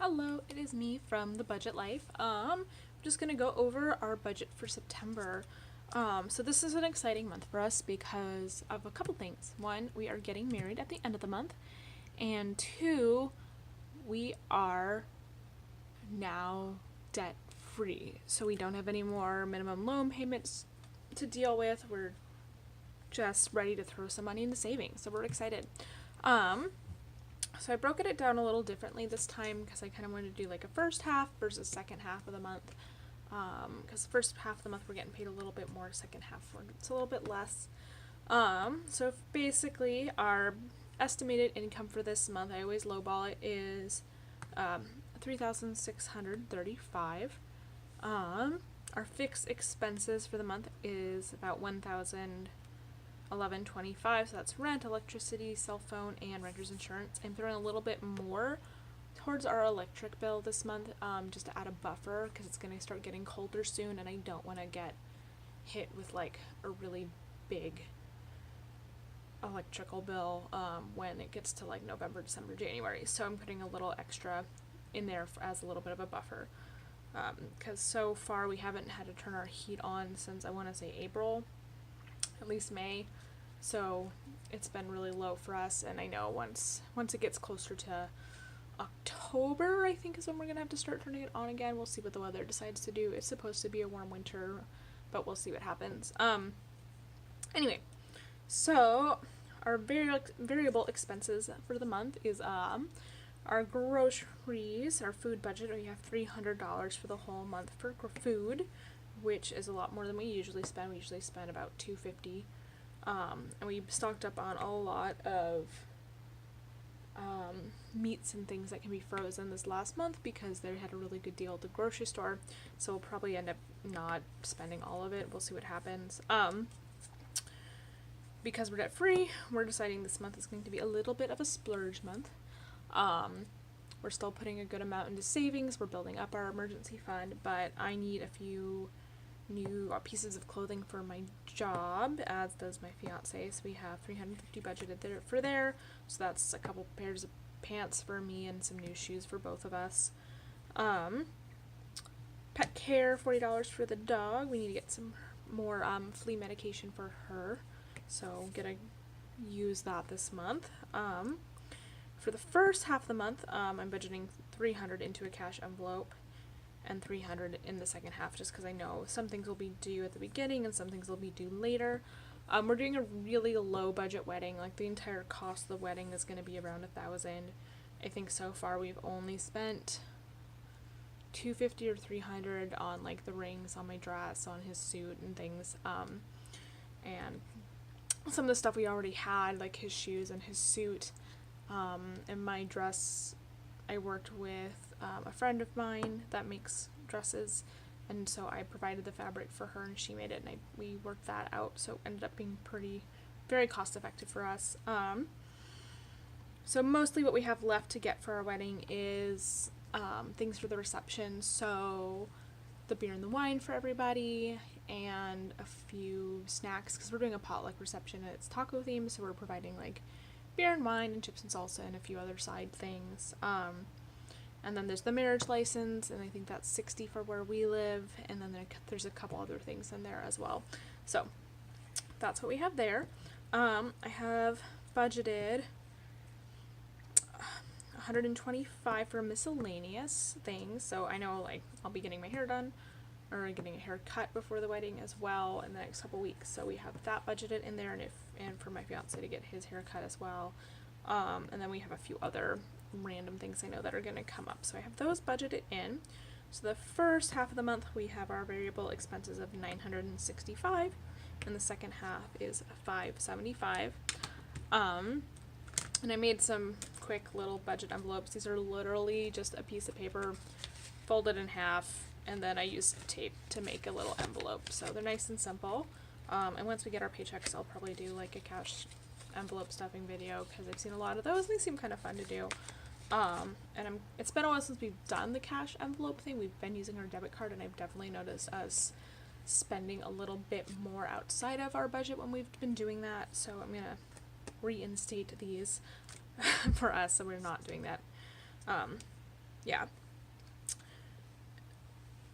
Hello, it is me from The Budget Life. I'm just gonna go over our budget for September. So this is an exciting month for us because of a couple things. One, we are getting married at the end of the month, and two, we are now debt free. So we don't have any more minimum loan payments to deal with. We're just ready to throw some money into savings. So we're excited. So I broke it down a little differently this time because I kind of wanted to do like a first half versus second half of the month. Because the first half of the month we're getting paid a little bit more, second half it's a little bit less. So basically our estimated income for this month, I always lowball it, is $3,635. Our fixed expenses for the month is about $1,125, so that's rent, electricity, cell phone, and renter's insurance. I'm throwing a little bit more towards our electric bill this month, just to add a buffer because it's going to start getting colder soon and I don't want to get hit with like a really big electrical bill when it gets to like November, December, January. So I'm putting a little extra in there as a little bit of a buffer, because so far we haven't had to turn our heat on since I want to say April, at least May. So it's been really low for us, and I know once it gets closer to October, I think is when we're gonna have to start turning it on again. We'll see what the weather decides to do. It's supposed to be a warm winter, but we'll see what happens. Anyway, so our variable expenses for the month is our groceries, our food budget. We have $300 for the whole month for food, which is a lot more than we usually spend. We usually spend about $250, and we stocked up on a lot of meats and things that can be frozen this last month because they had a really good deal at the grocery store. So we'll probably end up not spending all of it. We'll see what happens. Because we're debt free, we're deciding this month is going to be a little bit of a splurge month. We're still putting a good amount into savings. We're building up our emergency fund, but I need a few new pieces of clothing for my job, as does my fiance. So we have $350 budgeted there. So that's a couple pairs of pants for me and some new shoes for both of us. Pet care, $40 for the dog. We need to get some more flea medication for her, so gonna use that this month. For the first half of the month, I'm budgeting $300 into a cash envelope and $300 in the second half, just because I know some things will be due at the beginning and some things will be due later. We're doing a really low budget wedding. Like the entire cost of the wedding is going to be around $1,000. I think so far we've only spent $250 or $300 on like the rings on my dress, on his suit and things, and some of the stuff we already had, like his shoes and his suit, and my dress. I worked with a friend of mine that makes dresses, and so I provided the fabric for her and she made it, and we worked that out, so it ended up being very cost effective for us. So mostly what we have left to get for our wedding is things for the reception, so the beer and the wine for everybody and a few snacks, because we're doing a potluck reception and it's taco themed, so we're providing like beer and wine and chips and salsa and a few other side things. And then there's the marriage license, and I think that's $60 for where we live, and then there's a couple other things in there as well. So that's what we have there. I have budgeted $125 for miscellaneous things, so I know like I'll be getting my hair done or getting a haircut before the wedding as well in the next couple weeks, so we have that budgeted in there, and for my fiance to get his haircut as well. And then we have a few other random things I know that are going to come up, so I have those budgeted in. So the first half of the month we have our variable expenses of $965, and the second half is $575. And I made some quick little budget envelopes. These are literally just a piece of paper folded in half, and then I used tape to make a little envelope, so they're nice and simple. And once we get our paychecks, I'll probably do like a cash envelope stuffing video, because I've seen a lot of those and they seem kind of fun to do. And it's been a while since we've done the cash envelope thing. We've been using our debit card, and I've definitely noticed us spending a little bit more outside of our budget when we've been doing that, so I'm gonna reinstate these for us, so we're not doing that. yeah.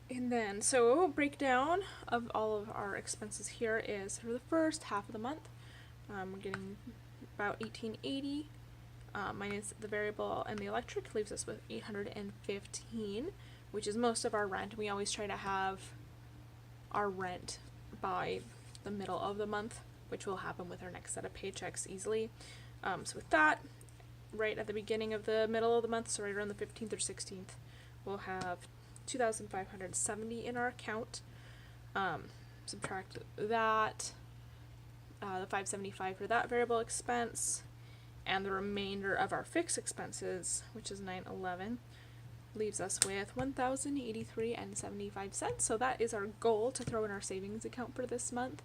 And then, so breakdown of all of our expenses here is for the first half of the month, we're getting about $18.80, minus the variable and the electric leaves us with $815, which is most of our rent. We always try to have our rent by the middle of the month, which will happen with our next set of paychecks easily. So with that, right at the beginning of the middle of the month, so right around the 15th or 16th, we'll have $2,570 in our account. Subtract that, the $575 for that variable expense, and the remainder of our fixed expenses, which is $911, leaves us with $1,083.75. So that is our goal to throw in our savings account for this month.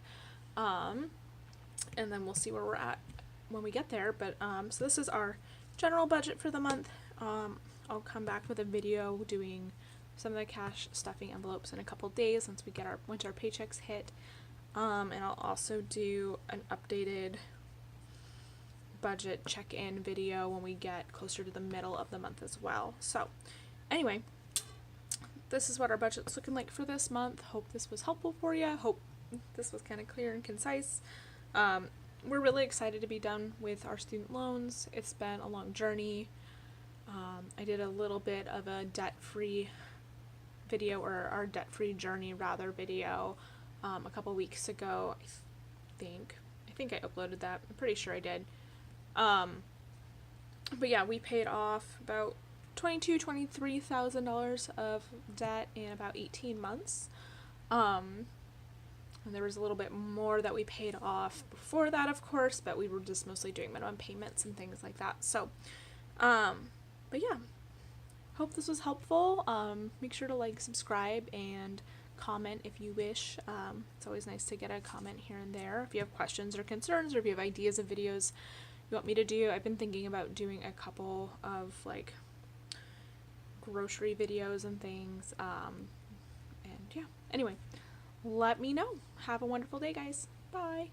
And then we'll see where we're at when we get there. But so this is our general budget for the month. I'll come back with a video doing some of the cash stuffing envelopes in a couple days once our paychecks hit. And I'll also do an updated budget check-in video when we get closer to the middle of the month as well. So anyway, this is what our budget's looking like for this month. Hope this was helpful for you. Hope this was kind of clear and concise. We're really excited to be done with our student loans. It's been a long journey. I did a little bit of a debt-free video, or our debt-free journey rather video, a couple weeks ago. I think I uploaded that. I'm pretty sure I did. But yeah, we paid off about $23,000 of debt in about 18 months. And there was a little bit more that we paid off before that, of course, but we were just mostly doing minimum payments and things like that. So, but yeah, hope this was helpful. Make sure to like, subscribe, and comment if you wish. It's always nice to get a comment here and there. If you have questions or concerns, or if you have ideas of videos you want me to do, I've been thinking about doing a couple of like grocery videos and things. And yeah, anyway, let me know. Have a wonderful day, guys. Bye.